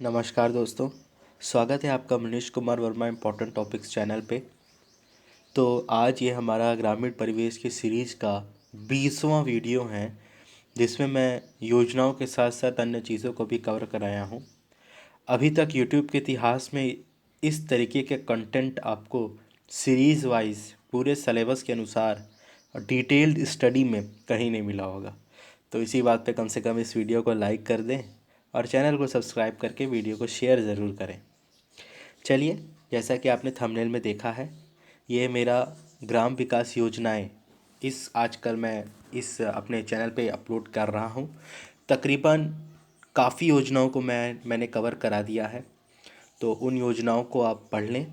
नमस्कार दोस्तों। स्वागत है आपका Manish Kumar Verma important topics channel पे। तो आज ये हमारा ग्रामीण परिवेश की सीरीज़ का 20वां वीडियो है, जिसमें मैं योजनाओं के साथ साथ अन्य चीज़ों को भी कवर कराया हूँ। अभी तक यूट्यूब के इतिहास में इस तरीके के कंटेंट आपको सीरीज़ वाइज पूरे सिलेबस के अनुसार और डिटेल्ड स्टडी में कहीं नहीं मिला होगा। तो इसी बात पे कम से कम इस वीडियो को लाइक कर दें और चैनल को सब्सक्राइब करके वीडियो को शेयर ज़रूर करें। चलिए, जैसा कि आपने थंबनेल में देखा है, ये मेरा ग्राम विकास योजनाएं इस आजकल मैं इस अपने चैनल पे अपलोड कर रहा हूँ। तकरीबन काफ़ी योजनाओं को मैंने कवर करा दिया है, तो उन योजनाओं को आप पढ़ लें।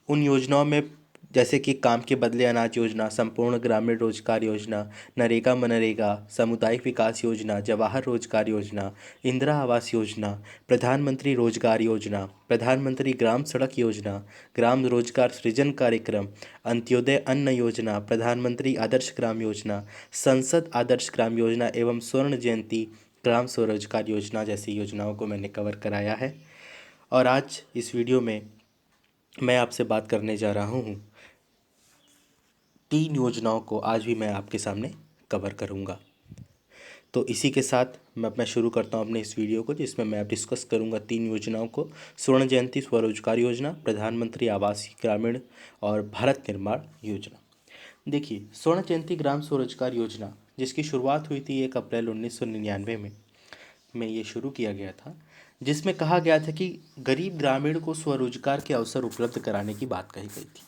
उन योजनाओं में जैसे कि काम के बदले अनाज योजना, संपूर्ण ग्रामीण रोजगार योजना, नरेगा मनरेगा, सामुदायिक विकास योजना, जवाहर रोजगार योजना, इंदिरा आवास योजना, प्रधानमंत्री रोजगार योजना, प्रधानमंत्री ग्राम सड़क योजना, ग्राम रोजगार सृजन कार्यक्रम, अंत्योदय अन्न योजना, प्रधानमंत्री आदर्श ग्राम योजना, संसद आदर्श ग्राम योजना एवं स्वर्ण जयंती ग्राम स्वरोजगार योजना जैसी योजनाओं को मैंने कवर कराया है। और आज इस वीडियो में मैं आपसे बात करने जा रहा हूँ 3 योजनाओं को आज भी मैं आपके सामने कवर करूँगा। तो इसी के साथ मैं शुरू करता हूँ अपने इस वीडियो को, जिसमें मैं डिस्कस करूँगा 3 योजनाओं को। स्वर्ण जयंती स्वरोजगार योजना, प्रधानमंत्री आवास ग्रामीण और भारत निर्माण योजना। देखिए, स्वर्ण जयंती ग्राम स्वरोजगार योजना जिसकी शुरुआत हुई थी 1 अप्रैल 1999 में ये शुरू किया गया था, जिसमें कहा गया था कि गरीब ग्रामीण को स्वरोजगार के अवसर उपलब्ध कराने की बात कही गई थी।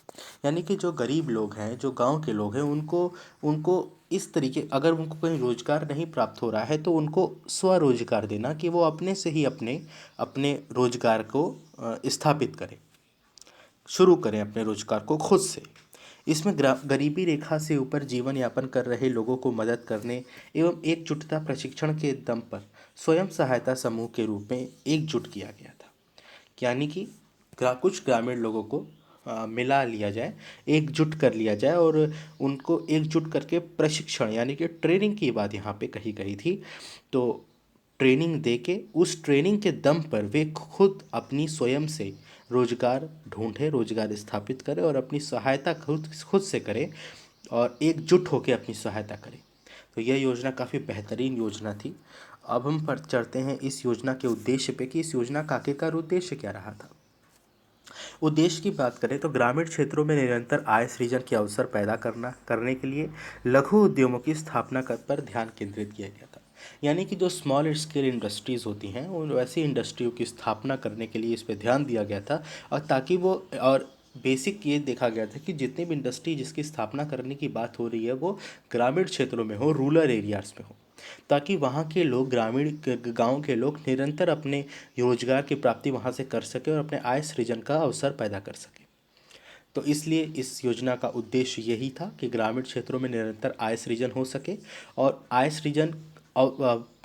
यानी कि जो गरीब लोग हैं, जो गांव के लोग हैं, उनको उनको इस तरीके, अगर उनको कहीं रोजगार नहीं प्राप्त हो रहा है तो उनको स्वरोजगार देना, कि वो अपने से ही अपने अपने रोजगार को स्थापित करें, शुरू करें अपने रोजगार को खुद से। इसमें गरीबी रेखा से ऊपर जीवन यापन कर रहे लोगों को मदद करने एवं एकजुटता प्रशिक्षण के दम पर स्वयं सहायता समूह के रूप में एकजुट किया गया था। यानी कि कुछ ग्रामीण लोगों को मिला लिया जाए, एकजुट कर लिया जाए और उनको एकजुट करके प्रशिक्षण यानी कि ट्रेनिंग की बात यहाँ पे कही गई थी। तो ट्रेनिंग दे के उस ट्रेनिंग के दम पर वे खुद अपनी स्वयं से रोजगार ढूंढें, रोजगार स्थापित करें और अपनी सहायता खुद खुद से करें और एकजुट होकर अपनी सहायता करें। तो यह योजना काफ़ी बेहतरीन योजना थी। अब हम पर चढ़ते हैं इस योजना के उद्देश्य पे कि इस योजना का आखिरकार उद्देश्य क्या रहा था। उद्देश्य की बात करें तो ग्रामीण क्षेत्रों में निरंतर आय सृजन के अवसर पैदा करने के लिए लघु उद्यमों की स्थापना पर ध्यान केंद्रित किया गया था। यानी कि जो स्मॉल स्केल इंडस्ट्रीज़ होती हैं, उन वैसी इंडस्ट्रियों की स्थापना करने के लिए इस पर ध्यान दिया गया था। और ताकि वो और बेसिक ये देखा गया था कि जितनी भी इंडस्ट्री जिसकी स्थापना करने की बात हो रही है वो ग्रामीण क्षेत्रों में हो, रूरल एरियाज़ में हो, ताकि वहाँ के लोग, ग्रामीण गांव के लोग निरंतर अपने रोजगार की प्राप्ति वहाँ से कर सकें और अपने आय सृजन का अवसर पैदा कर सकें। तो इसलिए इस योजना का उद्देश्य यही था कि ग्रामीण क्षेत्रों में निरंतर आय सृजन हो सके और आय सृजन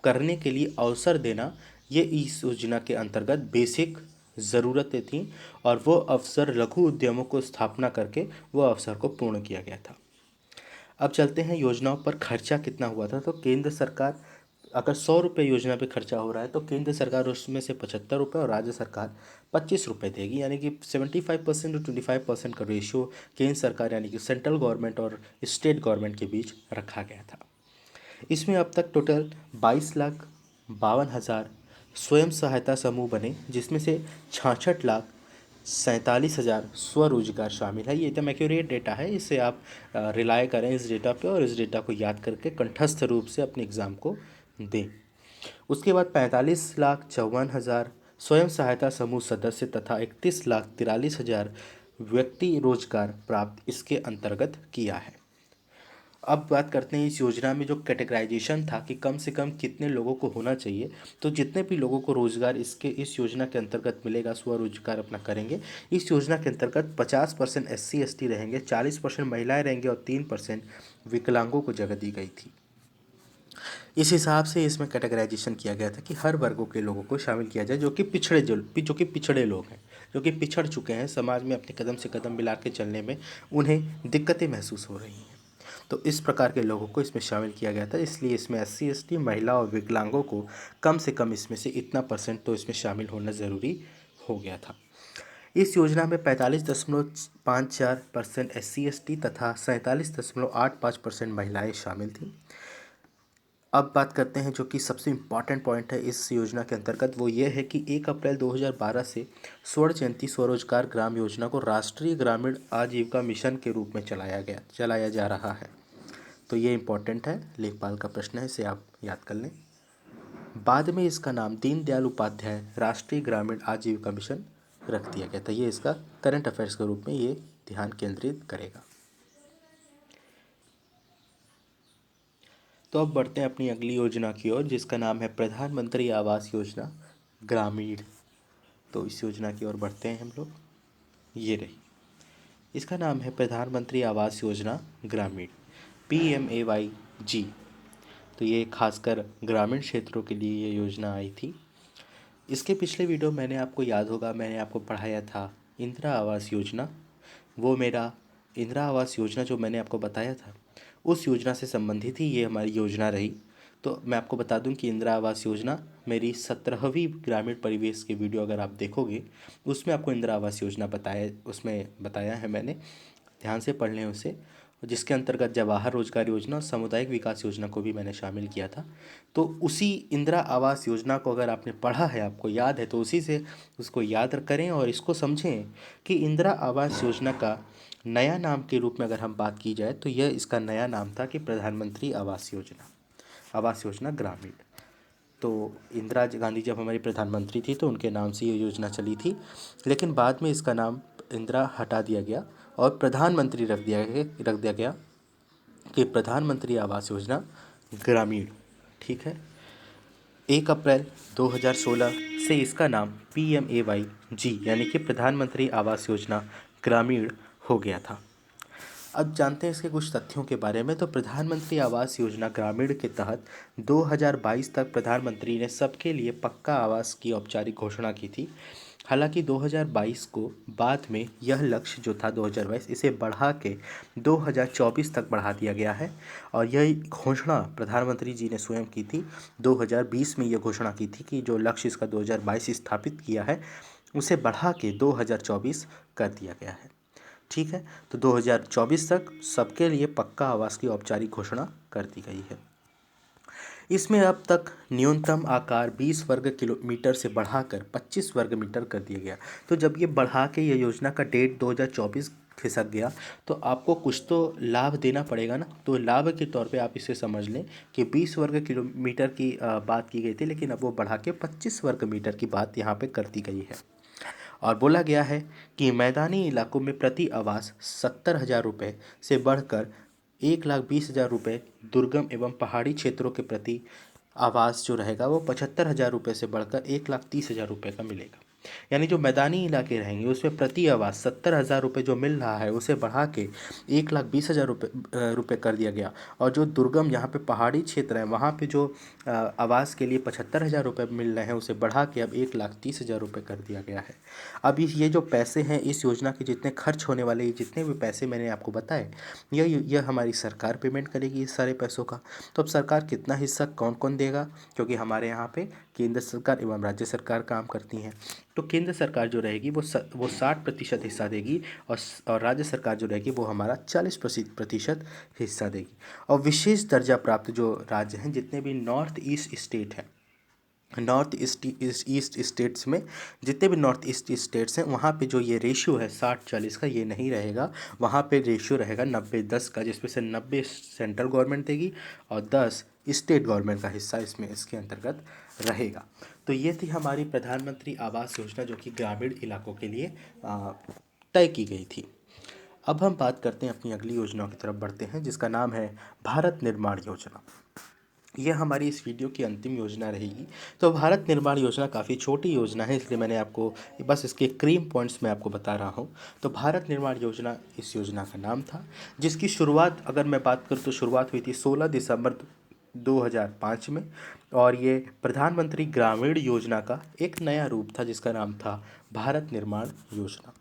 करने के लिए अवसर देना, ये इस योजना के अंतर्गत बेसिक ज़रूरतें थीं और वो अवसर लघु उद्यमों को स्थापना करके वो अवसर को पूर्ण किया गया था। अब चलते हैं योजनाओं पर खर्चा कितना हुआ था। तो केंद्र सरकार, अगर 100 रुपये योजना पे खर्चा हो रहा है तो केंद्र सरकार उसमें से 75 रुपये और राज्य सरकार 25 रुपये देगी। यानी कि 75% और 25% का रेशियो केंद्र सरकार यानी कि सेंट्रल गवर्नमेंट और स्टेट गवर्नमेंट के बीच रखा गया था। इसमें अब तक टोटल 22,52,000 स्वयं सहायता समूह बने, जिसमें से 66,47,000 स्वरोजगार शामिल है। ये एकदम एक्यूरेट डेटा है, इसे आप रिलाय करें इस डेटा पे और इस डेटा को याद करके कंठस्थ रूप से अपने एग्ज़ाम को दें। उसके बाद 45,54,000 स्वयं सहायता समूह सदस्य तथा 31,43,000 व्यक्ति रोजगार प्राप्त इसके अंतर्गत किया है। अब बात करते हैं इस योजना में जो कैटेगराइजेशन था कि कम से कम कितने लोगों को होना चाहिए। तो जितने भी लोगों को रोज़गार इस योजना के अंतर्गत मिलेगा, स्वरोजगार अपना करेंगे, इस योजना के अंतर्गत 50% SC ST रहेंगे, 40% महिलाएं रहेंगे और 3% विकलांगों को जगह दी गई थी। इस हिसाब से इसमें कैटेगराइजेशन किया गया था कि हर वर्गों के लोगों को शामिल किया जाए जो कि पिछड़े लोग हैं, जो कि पिछड़ चुके हैं समाज में, अपने कदम से कदम मिला के चलने में उन्हें दिक्कतें महसूस हो रही हैं। तो इस प्रकार के लोगों को इसमें शामिल किया गया था, इसलिए इसमें SC ST महिला और विकलांगों को कम से कम इसमें से इतना % तो इसमें शामिल होना ज़रूरी हो गया था। इस योजना में 45.54% SC ST तथा 47.85% महिलाएं शामिल थीं। अब बात करते हैं जो कि सबसे इम्पॉर्टेंट पॉइंट है इस योजना के अंतर्गत, वो ये है कि 1 अप्रैल 2012 से स्वर्ण जयंती स्वरोजगार ग्राम योजना को राष्ट्रीय ग्रामीण आजीविका मिशन के रूप में चलाया जा रहा है। तो ये इम्पॉर्टेंट है, लेखपाल का प्रश्न है, इसे आप याद कर लें। बाद में इसका नाम दीनदयाल उपाध्याय राष्ट्रीय ग्रामीण आजीविका मिशन रख दिया गया था। ये इसका करंट अफेयर्स के रूप में ये ध्यान केंद्रित करेगा। तो अब बढ़ते हैं अपनी अगली योजना की ओर, जिसका नाम है प्रधानमंत्री आवास योजना ग्रामीण। तो इस योजना की ओर बढ़ते हैं हम लोग। ये रही, इसका नाम है प्रधानमंत्री आवास योजना ग्रामीण, PMAYG। तो ये खासकर ग्रामीण क्षेत्रों के लिए ये योजना आई थी। इसके पिछले वीडियो मैंने आपको याद होगा, मैंने आपको पढ़ाया था इंदिरा आवास योजना। वो मेरा इंदिरा आवास योजना जो मैंने आपको बताया था उस योजना से संबंधित ही ये हमारी योजना रही। तो मैं आपको बता दूं कि इंदिरा आवास योजना मेरी 17वीं ग्रामीण परिवेश की वीडियो अगर आप देखोगे उसमें आपको इंदिरा आवास योजना उसमें बताया है मैंने, ध्यान से पढ़ लें उसे। जिसके अंतर्गत जवाहर रोजगार योजना और सामुदायिक विकास योजना को भी मैंने शामिल किया था। तो उसी इंदिरा आवास योजना को अगर आपने पढ़ा है, आपको याद है, तो उसी से उसको याद करें और इसको समझें कि इंदिरा आवास योजना का नया नाम के रूप में अगर हम बात की जाए तो यह इसका नया नाम था कि प्रधानमंत्री आवास योजना ग्रामीण। तो इंदिरा गांधी जब हमारी प्रधानमंत्री थी तो उनके नाम से ये योजना चली थी, लेकिन बाद में इसका नाम इंदिरा हटा दिया गया और प्रधानमंत्री रख दिया गया कि प्रधानमंत्री आवास योजना ग्रामीण। ठीक है। 1 अप्रैल 2016 से इसका नाम PMAYG यानी कि प्रधानमंत्री आवास योजना ग्रामीण हो गया था। अब जानते हैं इसके कुछ तथ्यों के बारे में। तो प्रधानमंत्री आवास योजना ग्रामीण के तहत 2022 तक प्रधानमंत्री ने सबके लिए पक्का आवास की औपचारिक घोषणा की थी। हालांकि 2022 को बाद में यह लक्ष्य जो था 2022 इसे बढ़ा के 2024 तक बढ़ा दिया गया है और यह घोषणा प्रधानमंत्री जी ने स्वयं की थी। 2020 में यह घोषणा की थी कि जो लक्ष्य इसका 2022 स्थापित किया है उसे बढ़ा के 2024 कर दिया गया है। ठीक है। तो 2024 तक सबके लिए पक्का आवास की औपचारिक घोषणा कर दी गई है। इसमें अब तक न्यूनतम आकार 20 वर्ग किलोमीटर से बढ़ाकर 25 वर्ग मीटर कर दिया गया। तो जब ये बढ़ा के ये योजना का डेट 2024 खिसक गया तो आपको कुछ तो लाभ देना पड़ेगा ना। तो लाभ के तौर पे आप इसे समझ लें कि 20 वर्ग किलोमीटर की बात की गई थी, लेकिन अब वो बढ़ा के 25 वर्ग मीटर की बात यहाँ पे कर दी गई है। और बोला गया है कि मैदानी इलाकों में प्रति आवास 70,000 रुपये से बढ़कर 1,20,000 रुपये, दुर्गम एवं पहाड़ी क्षेत्रों के प्रति आवास जो रहेगा वो 75,000 रुपये से बढ़कर 1,30,000 रुपये का मिलेगा। यानी जो मैदानी इलाके रहेंगे उसमें प्रति आवास 70,000 रुपये जो मिल रहा है उसे बढ़ा के 1,20,000 रुपये कर दिया गया। और जो दुर्गम यहाँ पे पहाड़ी क्षेत्र है वहाँ पे जो आवास के लिए 75,000 रुपये मिल रहे हैं उसे बढ़ा के अब 1,30,000 रुपये कर दिया गया है। अब ये जो पैसे हैं इस योजना के जितने खर्च होने वाले, ये जितने भी पैसे मैंने आपको बताए, यह हमारी सरकार पेमेंट करेगी इस सारे पैसों का। तो अब सरकार कितना हिस्सा कौन कौन देगा, क्योंकि हमारे यहाँ पे केंद्र सरकार एवं राज्य सरकार काम करती हैं। तो केंद्र सरकार जो रहेगी वो 60% हिस्सा देगी और राज्य सरकार जो रहेगी वो हमारा 40% हिस्सा देगी। और विशेष दर्जा प्राप्त जो राज्य हैं, जितने भी नॉर्थ ईस्ट स्टेट हैं, नॉर्थ ईस्ट स्टेट्स में जितने भी नॉर्थ ईस्ट स्टेट्स हैं वहाँ पे जो ये रेशियो है 60-40 का ये नहीं रहेगा। वहाँ पे रेशियो रहेगा 90-10 का, जिसमें से 90 सेंट्रल गवर्नमेंट देगी और 10 स्टेट गवर्नमेंट का हिस्सा इसमें इसके अंतर्गत रहेगा। तो ये थी हमारी प्रधानमंत्री आवास योजना जो कि ग्रामीण इलाकों के लिए तय की गई थी। अब हम बात करते हैं अपनी अगली योजना की तरफ बढ़ते हैं, जिसका नाम है भारत निर्माण योजना। यह हमारी इस वीडियो की अंतिम योजना रहेगी। तो भारत निर्माण योजना काफ़ी छोटी योजना है, इसलिए मैंने आपको बस इसके क्रीम पॉइंट्स में आपको बता रहा हूँ। तो भारत निर्माण योजना इस योजना का नाम था, जिसकी शुरुआत अगर मैं बात करूँ तो शुरुआत हुई थी 16 दिसंबर 2005 में और ये प्रधानमंत्री ग्रामीण योजना का एक नया रूप था जिसका नाम था भारत निर्माण योजना।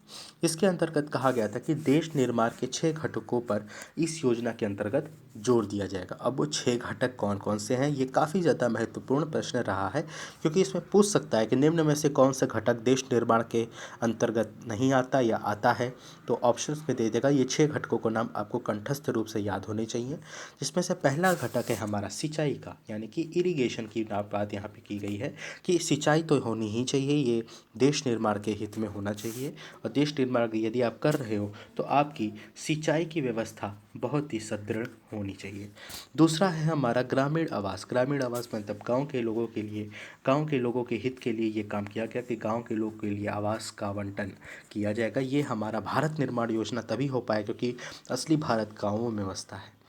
इसके अंतर्गत कहा गया था कि देश निर्माण के 6 घटकों पर इस योजना के अंतर्गत जोर दिया जाएगा। अब वो 6 घटक कौन कौन से हैं, ये काफ़ी ज़्यादा महत्वपूर्ण प्रश्न रहा है, क्योंकि इसमें पूछ सकता है कि निम्न में से कौन सा घटक देश निर्माण के अंतर्गत नहीं आता या आता है। तो ऑप्शंस में दे देगा। ये 6 घटकों को नाम आपको कंठस्थ रूप से याद होने चाहिए, जिसमें से पहला घटक है हमारा सिंचाई का, यानी कि इरिगेशन की बात यहाँ पे की गई है कि सिंचाई तो होनी ही चाहिए, ये देश निर्माण के हित में होना चाहिए। और देश निर्माण यदि आप कर रहे हो तो आपकी सिंचाई की व्यवस्था बहुत ही सुदृढ़ होनी चाहिए। दूसरा है हमारा ग्रामीण आवास। ग्रामीण आवास मतलब गांव के लोगों के लिए, गांव के लोगों के हित के लिए ये काम किया गया कि गांव के लोगों के लिए आवास का आवंटन किया जाएगा। ये हमारा भारत निर्माण योजना तभी हो पाए क्योंकि असली भारत गाँवों में बसता है।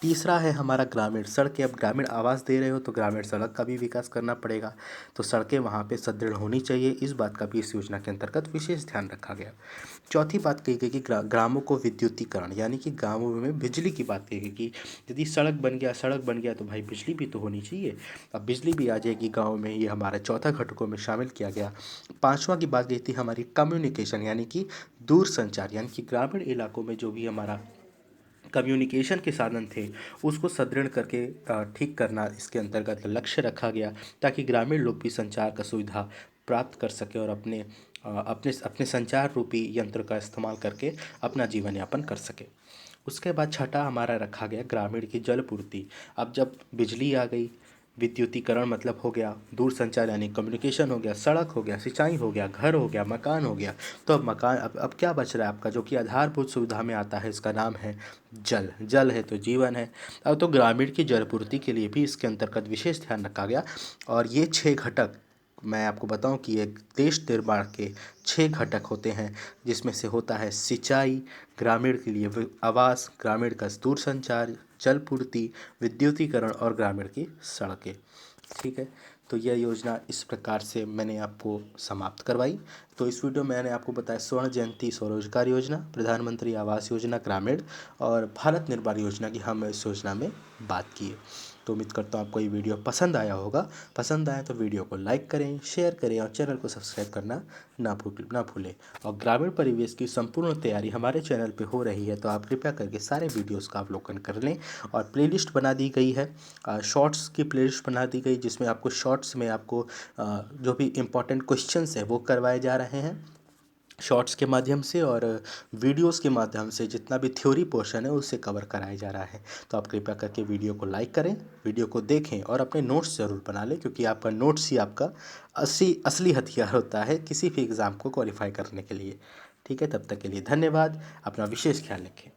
तीसरा है हमारा ग्रामीण सड़कें। अब ग्रामीण आवास दे रहे हो तो ग्रामीण सड़क का भी विकास करना पड़ेगा, तो सड़कें वहाँ पे सुदृढ़ होनी चाहिए। इस बात का भी इस योजना के अंतर्गत विशेष ध्यान रखा गया। चौथी बात कही गई कि ग्रामों को विद्युतीकरण, यानी कि गाँवों में बिजली की बात कही गई कि यदि सड़क बन गया तो भाई बिजली भी तो होनी चाहिए। अब बिजली भी आ जाएगी गाँव में, ये हमारा चौथा घटकों में शामिल किया गया। पाँचवा की बात कही थी हमारी कम्युनिकेशन, यानी कि दूर संचार, यानी कि ग्रामीण इलाकों में जो भी हमारा कम्युनिकेशन के साधन थे उसको सुदृढ़ करके ठीक करना इसके अंतर्गत लक्ष्य रखा गया, ताकि ग्रामीण लोग भी संचार का सुविधा प्राप्त कर सके और अपने संचार रूपी यंत्र का इस्तेमाल करके अपना जीवन यापन कर सके। उसके बाद छठा हमारा रखा गया ग्रामीण की जल पूर्ति। अब जब बिजली आ गई, विद्युतीकरण मतलब हो गया, दूर संचार यानी कम्युनिकेशन हो गया, सड़क हो गया, सिंचाई हो गया, घर हो गया, मकान हो गया, तो अब मकान अब क्या बच रहा है आपका, जो कि आधारभूत सुविधा में आता है, इसका नाम है जल। जल है तो जीवन है। अब तो ग्रामीण की जल पूर्ति के लिए भी इसके अंतर्गत विशेष ध्यान रखा गया। और ये 6 घटक मैं आपको बताऊं कि एक देश निर्माण के 6 घटक होते हैं, जिसमें से होता है सिंचाई, ग्रामीण के लिए आवास, ग्रामीण का दूर संचार, जल पूर्ति, विद्युतीकरण और ग्रामीण की सड़कें। ठीक है, तो यह योजना इस प्रकार से मैंने आपको समाप्त करवाई। तो इस वीडियो में मैंने आपको बताया स्वर्ण जयंती स्वरोजगार योजना, प्रधानमंत्री आवास योजना ग्रामीण और भारत निर्माण योजना की हम इस योजना में बात की है। तो उम्मीद करता हूँ आपको ये वीडियो पसंद आया होगा। पसंद आया तो वीडियो को लाइक करें, शेयर करें और चैनल को सब्सक्राइब करना ना भूलें। और ग्रामीण परिवेश की संपूर्ण तैयारी हमारे चैनल पे हो रही है, तो आप कृपया करके सारे वीडियोस का अवलोकन कर लें। और प्लेलिस्ट बना दी गई है, शॉर्ट्स की प्लेलिस्ट बना दी गई, जिसमें आपको शॉर्ट्स में आपको जो भी इम्पोर्टेंट क्वेश्चंस हैं वो करवाए जा रहे हैं शॉर्ट्स के माध्यम से, और वीडियोस के माध्यम से जितना भी थ्योरी पोर्शन है उसे कवर कराया जा रहा है। तो आप कृपया करके वीडियो को लाइक करें, वीडियो को देखें और अपने नोट्स ज़रूर बना लें, क्योंकि आपका नोट्स ही आपका असली हथियार होता है किसी भी एग्ज़ाम को क्वालिफाई करने के लिए। ठीक है, तब तक के लिए धन्यवाद। अपना विशेष ख्याल रखें।